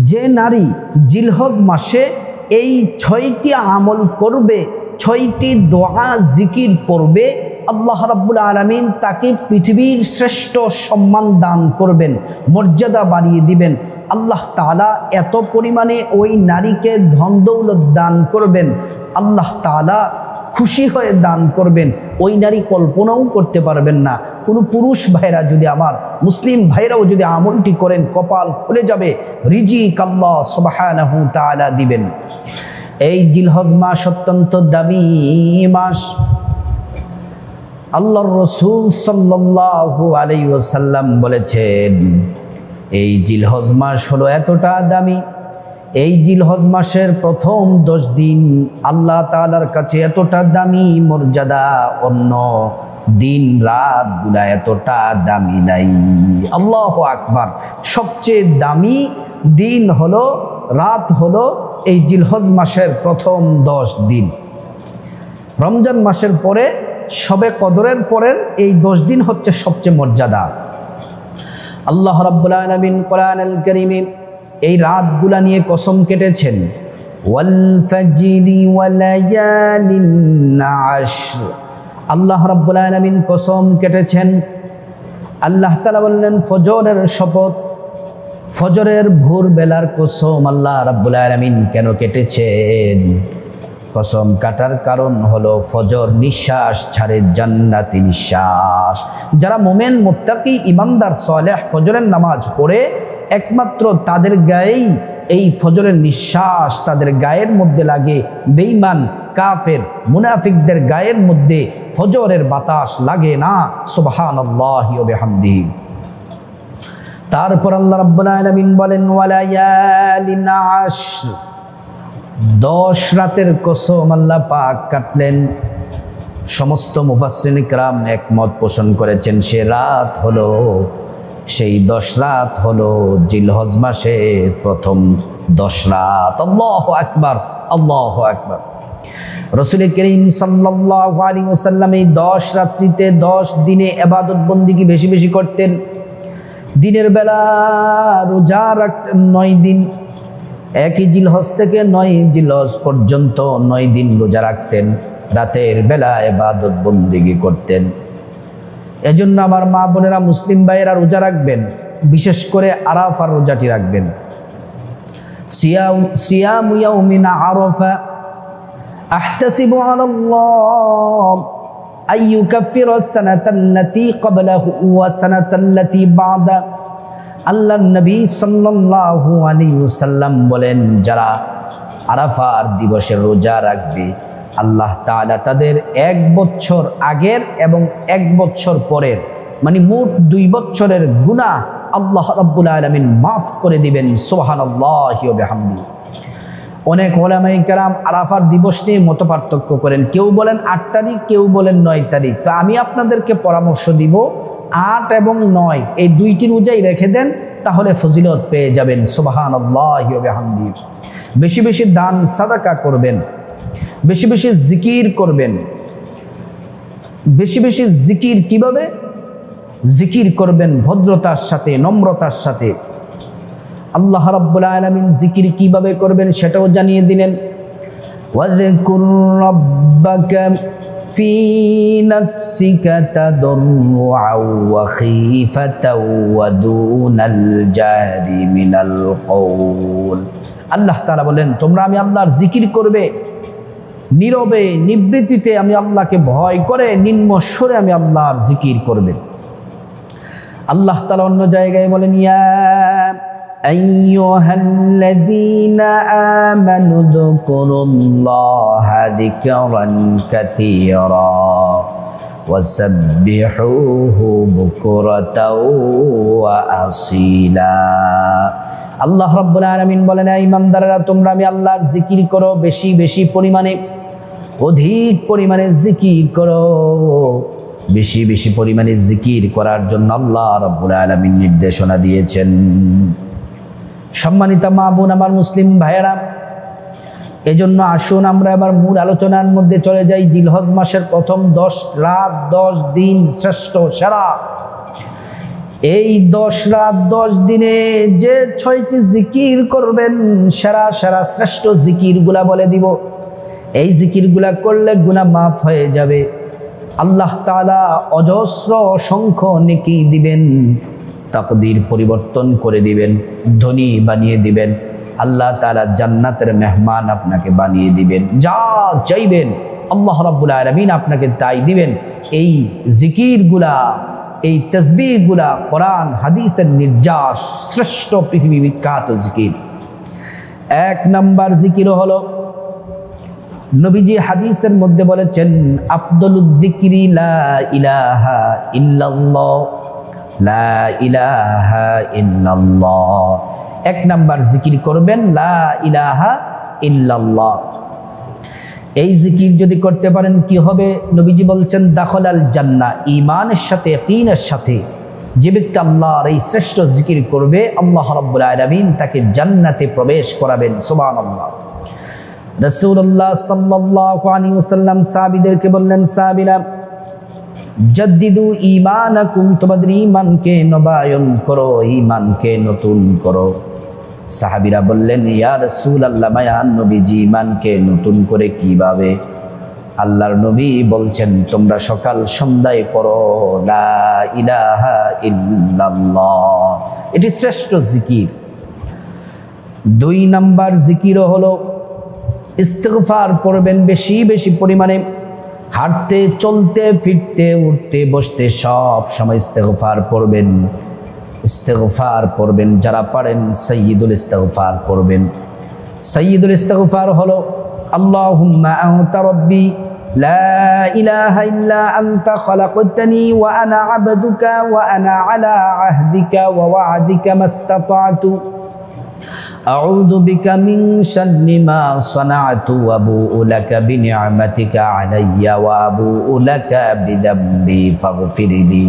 যে নারী জিলহজ মাসে এই 6টি আমল করবে, 6টি দোয়া জিকির পড়বে, আল্লাহ রাব্বুল আলামিন তাকে পৃথিবীর শ্রেষ্ঠ সম্মান দান করবেন, মর্যাদা বাড়িয়ে দিবেন। আল্লাহ তাআলা এত পরিমাণে ওই নারীকে ধন দৌলত দান করবেন, আল্লাহ তাআলা খুশি হয়ে দান করবেন, ওই নারী কল্পনাও করতে পারবেন না। কোনো পুরুষ ভাইরা যদি, আমার মুসলিম ভাইরাও যদি আমলটি করেন, কপাল খুলে যাবে, রিজিক আল্লাহ সুবহানাহু তাআলা দিবেন। এই জিলহজ মাস অত্যন্ত দামি মাস। আল্লাহর রাসূল সাল্লাল্লাহু আলাইহি ওয়াসাল্লাম বলেছেন, এই জিলহজ মাস হলো এতটা দামি, এই জিলহজ মাসের প্রথম 10 দিন আল্লাহ তাআলার কাছে এতটা দামি মর্যাদা, অন্য দিন রাত গুলা এতটা দামি নাই। আল্লাহু আকবার। সবচেয়ে দামি দিন হলো, রাত হলো এই জিলহজ মাসের প্রথম 10 দিন। রমজান মাসের পরে, শবে কদরের পরের এই 10 দিন হচ্ছে সবচেয়ে মর্যাদা। আল্লাহ রাব্বুল আলামিন কোরআনুল কারীমে এই রাতগুলা নিয়ে কসম কেটেছেন, ওয়াল ফাজরি ওয়া লায়ালিন আশর। আল্লাহ রাব্বুল আলামিন কসম কেটেছেন, আল্লাহ তাআলা বললেন ফজরের শপথ, ফজরের ভোর বেলার কসম আল্লাহ রাব্বুল আলামিন কেন কেটেছেন? কসম কাটার কারণ হলো ফজর নিঃশ্বাস ছাড়ে জান্নাতি নিঃশ্বাস। যারা মোমেন মুত্তাকি ইমানদার সালেহ ফজরের নামাজ পড়ে, একমাত্র তাদের গায়েই এই ফজরের নিঃশ্বাস তাদের গায়ের মধ্যে লাগে। বেঈমান কাফের মুনাফিকদের গায়ের মধ্যে ফজরের বাতাস লাগে না। সুবহানাল্লাহি ওয়া বিহামদিহি। তারপর আল্লাহ রাব্বুল আলামিন বলেন, ওয়ালায়ালিন আশর, 10 রাতের কসম আল্লাহ পাক কাটলেন। সমস্ত মুফাসসিরিন কিরাম একমত পোষণ করেছেন, সে রাত হলো, সেই 10 রাত হলো জিলহজ মাসের প্রথম 10 রাত। আল্লাহু আকবার, আল্লাহু আকবার। রাসূল করিম সাল্লাল্লাহু আলাইহি ওয়াসাল্লাম এই 10 রাত্রিতে 10 দিনে ইবাদত বন্দেগী বেশি বেশি করতেন। দিনের বেলা রোজা রাখতেন 9 দিন, একই জিলহজ থেকে 9 জিলহজ পর্যন্ত 9 দিন রোজা রাখতেন। রাতের বেলা ইবাদত বন্দেগী করতেন। এজন্য আমার মা বোনেরা, মুসলিম ভাইয়েরা রোজা রাখবেন, বিশেষ করে আরাফার রোজাটি রাখবেন। সিয়ামু ইয়াউমিন আরাফা আহতাসিবু আলাল্লাহ আইয়ুকাফিরা সানাতাল্লাতী ক্বাবলাহু ওয়া সানাতাল্লাতী বা'দা। আল্লাহর নবী সাল্লাল্লাহু আলাইহি ওয়াসাল্লাম বলেন, যারা আরাফার দিবসের রোজা রাখবে, আল্লাহ তাআলা তাদের 1 বছর আগের এবং 1 বছর পরের, মানে মোট 2 বছরের গুনাহ আল্লাহ রাব্বুল আলামিন মাফ করে দিবেন। সুবহানাল্লাহি ওয়া বিহামদিহি। অনেক উলামায়ে কেরাম আরাফার দিবস নিয়ে মতপার্থক্য করেন, কেউ বলেন 8 তারিখ, কেউ বলেন 9 তারিখ। তো আমি আপনাদেরকে পরামর্শ দিব 8 এবং 9 এই 2টি রোজাই রেখে দেন, তাহলে ফজিলত পেয়ে যাবেন। সুবহানাল্লাহি ওয়া বিহামদিহি। বেশি বেশি দান সাদাকা করবেন, বেশি বেশি জিকির করবেন। বেশি বেশি জিকির কিভাবে? জিকির করবেন ভদ্রতার সাথে, নম্রতার সাথে। আল্লাহ রাব্বুল আলামিন জিকির কিভাবে করবেন সেটাও জানিয়ে দিলেন, ওয়াযকুর রাব্বাকা ফি নাফসিকা তাদাররুআন ওয়া খীফাতান ওয়া দুনাল জাহরি মিনাল কওল। আল্লাহ তাআলা বলেন, তোমরা আমি আল্লাহর জিকির করবে নীরবে, নিবৃত্তিতে, আমি আল্লাহকে ভয় করে নিম্ন স্বরে আমি আল্লাহর জিকির করবে। আল্লাহ তাআলা অন্য জায়গায় বলেন, ইয়া আইয়ুহাল্লাযীনা আমানু যকুরুল্লাহা যিকরান কাসীরা ওয়াসাব্বিহুহু বুকরাতাও ওয়া আসীলা। আল্লাহ রাব্বুল আলামিন বলেন, হে ঈমানদাররা, তোমরা আমি আল্লাহর জিকির করো, বেশি বেশি পরিমাণে, অধিক পরিমাণে জিকির করো। বেশি বেশি পরিমাণে জিকির করার জন্য আল্লাহ রাব্বুল আলামিন নির্দেশনা দিয়েছেন। সম্মানিত মা বোন, আমার মুসলিম ভাইয়েরা, এজন্য আসুন আমরা এবার মূল আলোচনার মধ্যে চলে যাই। জিলহজ মাসের প্রথম 10 রাত 10 দিন শ্রেষ্ঠ সেরা। এই 10 রাত 10 দিনে যে 6টি জিকির করবেন, সেরা সেরা শ্রেষ্ঠ জিকিরগুলা বলে দিব। এই জিকিরগুলা করলে গুনাহ মাফ হয়ে যাবে। আল্লাহ তাআলা অজস্র অসংখ্য নেকি দিবেন, তাকদীর পরিবর্তন করে দিবেন, ধনী বানিয়ে দিবেন। আল্লাহ তাআলা জান্নাতের মেহমান আপনাকে বানিয়ে দিবেন। যা চাইবেন আল্লাহ রাব্বুল আলামিন আপনাকে তাই দিবেন। এই জিকিরগুলা, এই তাসবিহগুলা কোরআন হাদিসের নির্যাস, শ্রেষ্ঠ পৃথিবী বিখ্যাত জিকির। 1 নাম্বার জিকির হলো, নবীজি হাদিসের মধ্যে বলেছেন, আফদলুজ যিকরি লা ইলাহা ইল্লাল্লাহ, লা ইলাহা ইল্লাল্লাহ। 1 নাম্বার জিকির করবেন লা ইলাহা ইল্লাল্লাহ। এই জিকির যদি করতে পারেন কি হবে? নবীজি বলছেন, দাখালাল জান্নাহ। ঈমানের সাথে, ইয়াকিনের সাথে যে ব্যক্তি আল্লাহর এই শ্রেষ্ঠ জিকির করবে, আল্লাহ রাব্বুল আলামিন তাকে জান্নাতে প্রবেশ করাবেন। সুবহানাল্লাহ। রাসূলুল্লাহ সাল্লাল্লাহু আলাইহি ওয়াসাল্লাম সাহাবীদেরকে বললেন, সাহাবীরা, জাদ্দিদু ঈমানাকুম, তোমাদের ঈমানকে নবায়ন করো, ঈমানকে নতুন করো। সাহাবীরা বললেন, ইয়া রাসূলুল্লাহ, মায়ান নবীজি, ঈমানকে নতুন করে কিভাবে? আল্লাহর নবী বলছেন, তোমরা সকাল সন্ধ্যায় পড়ো লা ইলাহা ইল্লাল্লাহ। এটি শ্রেষ্ঠ জিকির। 2 নাম্বার জিকির হলো ইস্তিগফার পড়বেন বেশি বেশি পরিমাণে। হাঁটতে, চলতে, ফিরতে, উঠতে, বসতে সব সময় ইস্তিগফার পড়বেন। ইস্তিগফার পড়বেন, যারা পারেন সাইয়্যিদুল ইস্তিগফার পড়বেন। সাইয়্যিদুল ইস্তিগফার হলো, আল্লাহুম্মা আনতা রাব্বি লা ইলাহা ইল্লা আনতা খালাকতানি ওয়া আনা আবদুকা ওয়া আনা আলা আহদিকা ওয়া ওয়া'দিকা মাস্তাতা'তু আউযু বিকা মিন শাররি মা সানা'তু ওয়া আবু'ু লাকা বিনি'মাতিকা আলাইয়া ওয়া আবু'ু লাকা বিযামবি ফাগফিরলি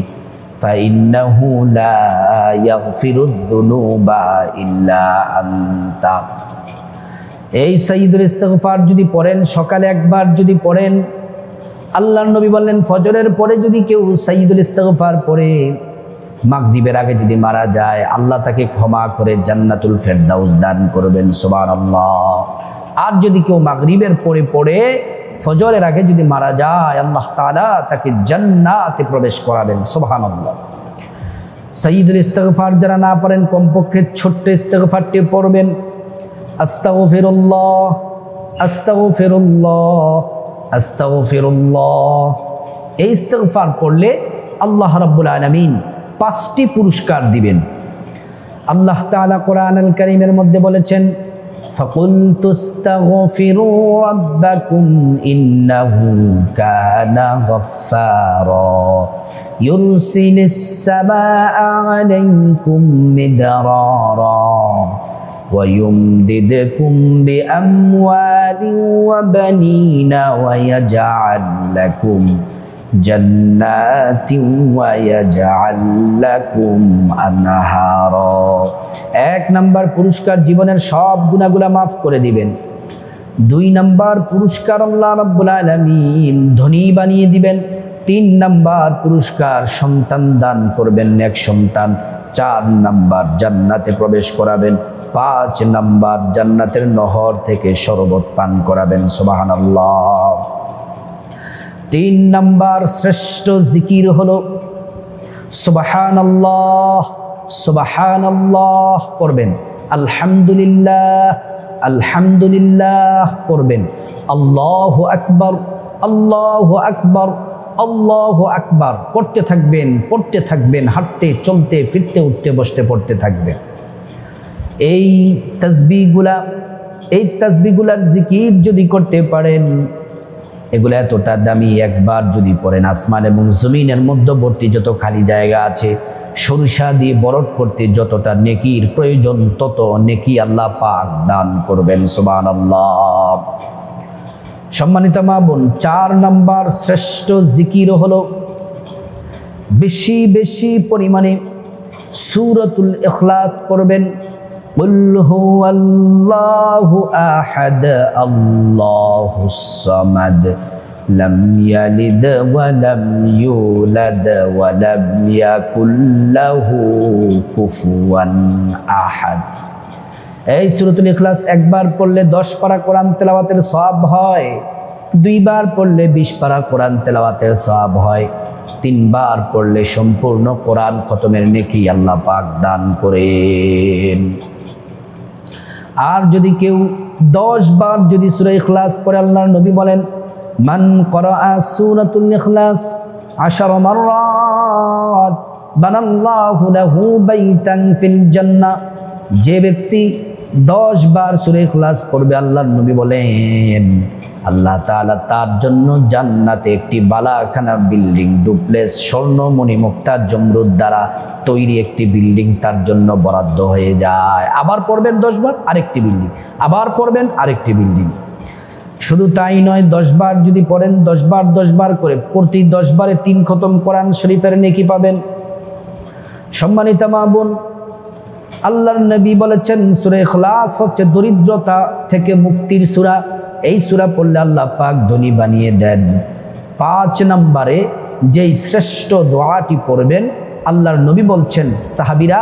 ফাইন্নাহু লা ইয়াগফিরুদ যুনুবা ইল্লা আনতা। এই সাইয়্যিদুল ইস্তিগফার যদি পড়েন, সকালে একবার যদি পড়েন, আল্লাহর নবী বললেন, ফজরের পরে যদি কেউ সাইয়্যিদুল ইস্তিগফার পড়ে, মাগরিবের আগে যদি মারা যায়, আল্লাহ তাকে ক্ষমা করে জান্নাতুল ফেরদাউস দান করবেন। সুবহানাল্লাহ। আর যদি কেউ মাগরিবের পরে পড়ে ফজরের আগে যদি মারা যায়, আল্লাহ তাআলা তাকে জান্নাতে প্রবেশ করাবেন। সুবহানাল্লাহ। সাইয়্যিদুল ইস্তিগফার যারা না পারেন, কমপক্ষে ছোট্ট ইস্তিগফারটি পড়বেন, আস্তাগফিরুল্লাহ, আস্তাগফিরুল্লাহ, আস্তাগফিরুল্লাহ। এই ইস্তিগফার পড়লে আল্লাহ রাব্বুল আলামিন 5টি পুরস্কার দিবেন। আল্লাহ তাআলা কোরআনুল কারীমের মধ্যে বলেছেন, ফাকুলতু আস্তাগফিরু রাব্বাকুম ইন্নাহু কানা গাফফারা ইউরসিলিস সামাআ আলাইকুম মিদরারা ওয়া ইউমদিদকুম বিআমওয়ালিন ওয়া বানিনা ওয়া ইয়াজআল লাকুম জান্নাতিন ওয়া ইয়াজআল লাকুম আনহারা। 1 নাম্বার পুরস্কার, জীবনের সব গুনাহগুলা মাফ করে দিবেন। 2 নাম্বার পুরস্কার, আল্লাহ রাব্বুল আলামিন ধনী বানিয়ে দিবেন। 3 নাম্বার পুরস্কার, সন্তান দান করবেন, নেক সন্তান। 4 নাম্বার, জান্নাতে প্রবেশ করাবেন। 5 নাম্বার, জান্নাতের নহর থেকে শরবত পান করাবেন। সুবহানাল্লাহ। 3 নাম্বার শ্রেষ্ঠ জিকির হলো সুবহানাল্লাহ, সুবহানাল্লাহ পড়বেন। আলহামদুলিল্লাহ, আলহামদুলিল্লাহ পড়বেন। আল্লাহু আকবার, আল্লাহু আকবার, আল্লাহু আকবার পড়তে থাকবেন, পড়তে থাকবেন। হাঁটতে, চলতে, ফিরতে, উঠতে, বসতে পড়তে থাকবেন। এই তাসবিহগুলার জিকির যদি করতে পারেন, এগুলো এতটা দামি, একবার যদি পড়েন, আসমান এবং জমিনের মধ্যবর্তী যত খালি জায়গা আছে, সরিষা দিয়ে বরট করতে যতটা নেকির প্রয়োজন, তত নেকি আল্লাহ পাক দান করবেন। সুবহানাল্লাহ। সম্মানিত মা বোন, 4 নাম্বার শ্রেষ্ঠ জিকির হলো বেশি বেশি পরিমাণে সূরাতুল ইখলাস পড়বেন। কুল হুয়াল্লাহু আহাদ, আল্লাহুস সামাদ, লাম ইয়ালিদ ওয়া লাম ইউলাদ ওয়া লাম ইয়াকুল লাহু কুফুয়ান আহাদ। এই সূরাতুল ইখলাস একবার পড়লে 10 পারা কোরআন তেলাওয়াতের সওয়াব হয়, 2 বার পড়লে 20 পারা কোরআন তেলাওয়াতের সওয়াব হয়, 3 বার পড়লে সম্পূর্ণ কোরআন খতমের নেকি আল্লাহ পাক দান করেন। আর যদি কেউ 10 বার যদি সূরা ইখলাস পড়ে, আল্লাহর নবী বলেন মান ক্বারাআ সূরাতুল ইখলাস 10 মাররাত বানাল্লাহু লাহু বাইতান ফিল জান্নাহ। যে ব্যক্তি 10 বার সূরা ইখলাস পড়বে, আল্লাহর নবী বলেন আল্লাহ তাআলা তার জন্য জান্নাতে একটি বালাখানা বিল্ডিং, ডুপ্লেক্স, স্বর্ণ মণিমুক্তা জমরুদ দ্বারা তৈরি একটি বিল্ডিং তার জন্য বরাদ্দ হয়ে যায়। আবার পড়বেন 10 বার আরেকটি বিল্ডিং, আবার পড়বেন আরেকটি বিল্ডিং। শুধু তাই নয়, 10 বার যদি পড়েন, 10 বার করে প্রতি 10 বারে 3 খতম কোরআন শরীফের নেকি পাবেন। সম্মানিত মা বোন, আল্লাহর নবী বলেছেন সূরা ইখলাস হচ্ছে দরিদ্রতা থেকে মুক্তির সূরা। এই সূরা পড়লে আল্লাহ পাক ধনী বানিয়ে দেন। 5 নম্বরে যেই শ্রেষ্ঠ দোয়াটি পড়বেন, আল্লাহর নবী বলছেন সাহাবীরা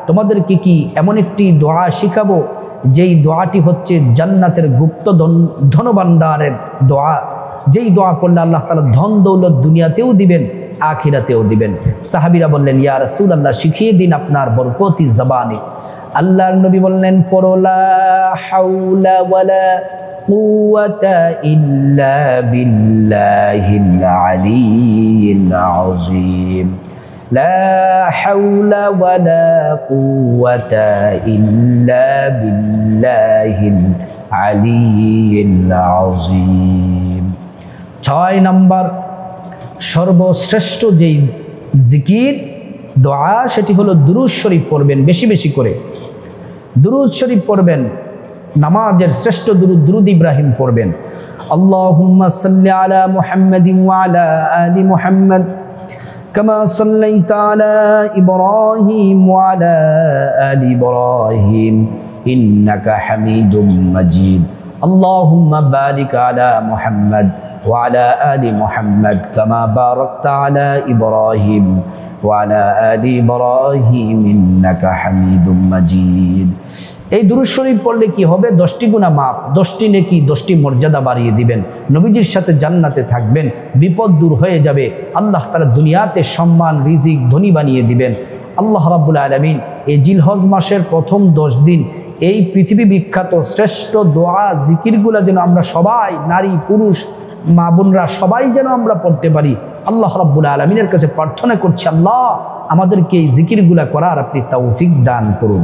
তোমাদেরকে কি এমন একটি দোয়া শিখাবো যেই দোয়াটি হচ্ছে জান্নাতের গুপ্ত ধনভাণ্ডারের দোয়া, যেই দোয়া পড়লে আল্লাহ তাআলা ধন দৌলত দুনিয়াতেও দিবেন আখিরাতেও দিবেন। সাহাবীরা বললেন ইয়া রাসূলুল্লাহ শিখিয়ে দিন আপনার বরকতি জবানে। আল্লাহর নবী বললেন পড়ো লা হাওলা ওয়ালা কুওয়াতা ইল্লা বিল্লাহিল আলিয়্যিল আযীম। লা হাওলা ওয়ালা কুওয়াতা ইল্লা বিল্লাহিল আলিয়্যিল আযীম। 6 নম্বর সর্বশ্রেষ্ঠ যেই জিকির দোয়া সেটি হলো দুরূদ শরীফ পড়বেন, বেশি বেশি করে দুরূদ শরীফ পড়বেন। নামাজের শ্রেষ্ঠ দুরূদ দুরূদ ইব্রাহিম পড়বেন। আল্লাহুম্মা সাল্লি আলা মুহাম্মাদিন ওয়া আলা আলি মুহাম্মাদ কামা সাল্লাইতা আলা ইব্রাহিম ওয়া আলা আলি ইব্রাহিম ইন্নাকা হামিদুম মাজিদ। আল্লাহুম্মা বারিক আলা মুহাম্মাদ وعلى آل محمد كما باركت على إبراهيم وعلى آل إبراهيم إنك حميد مجيد। এই দুরূদ শরীফ পড়লে কি হবে? 10টি গুনাহ মাফ, 10টি নেকি, 10টি মর্যাদা বাড়িয়ে দিবেন, নবীজির সাথে জান্নাতে থাকবেন, বিপদ দূর হয়ে যাবে, আল্লাহ তাআলা দুনিয়াতে সম্মান রিজিক ধনী বানিয়ে দিবেন। আল্লাহ রাব্বুল আলামিন এই জিলহজ মাসের প্রথম 10 দিন এই পৃথিবী বিখ্যাত শ্রেষ্ঠ দোয়া জিকিরগুলো যেন আমরা সবাই, নারী পুরুষ মা বোনরা সবাই যেন আমরা পড়তে পারি। আল্লাহ রাব্বুল আলামিনের কাছে প্রার্থনা করছি আল্লাহ আমাদেরকে এই জিকিরগুলা করার আপনি তৌফিক দান করুন।